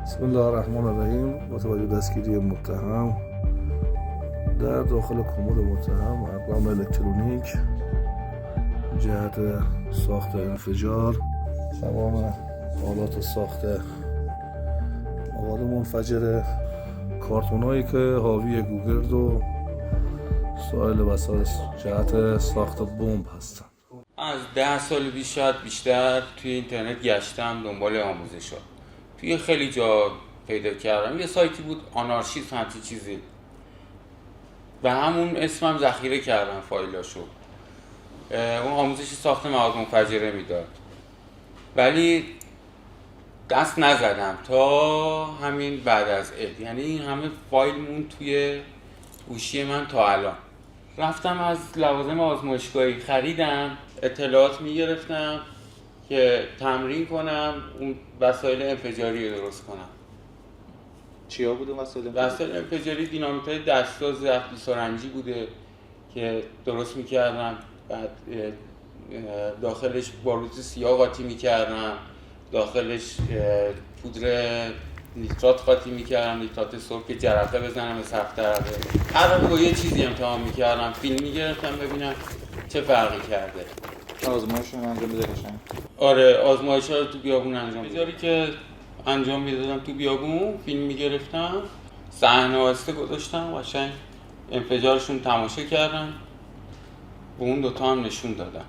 بسم الله الرحمن الرحیم. متوجه دستگیری متهم در داخل کمد متهم اقلام الکترونیک جهت ساخت انفجار، تمام آلات ساخت مواد منفجره، کارتونایی که حاوی گوگرد و سایر وسایل جهت ساخت بمب هستند. از 10 سال پیش شاید بیشتر توی اینترنت گشتم دنبال آموزشات. توی خیلی جا پیدا کردم. یه سایتی بود آنارشیست همچین چیزی. به همون اسمم ذخیره کردم فایلاشو. اون آموزش ساخت مواد منفجره میداد. ولی دست نزدم تا همین بعد از عید. یعنی این همه فایل مون توی گوشی من تا الان. رفتم از لوازم آزمایشگاهی خریدم، اطلاعات میگرفتم که تمرین کنم اون وسایل انفجاری رو درست کنم. چیا بود اون وسایل انفجاری؟ دینامیت‌های دستساز ظرفی سرنجی بوده که درست میکردم. بعد داخلش باروت سیاه قاطی میکردم، داخلش پودر نیترات قاطی میکردم، نیترات سرخ که جرقه بزنم به سقف طرفه. هر رو با یه چیزی امتحان میکردم، فیلم میگرفتم ببینم چه فرقی کرده. آزمایش رو انجام میده قشنگ؟ آره، آزمایش ها رو تو بیابون انجام میدادم. بجاری که انجام میدادم تو بیابون فیلم میگرفتم، صحنه واسطه گذاشتم، قشنگ انفجارشون تماشا کردم، به اون دوتا هم نشون دادم.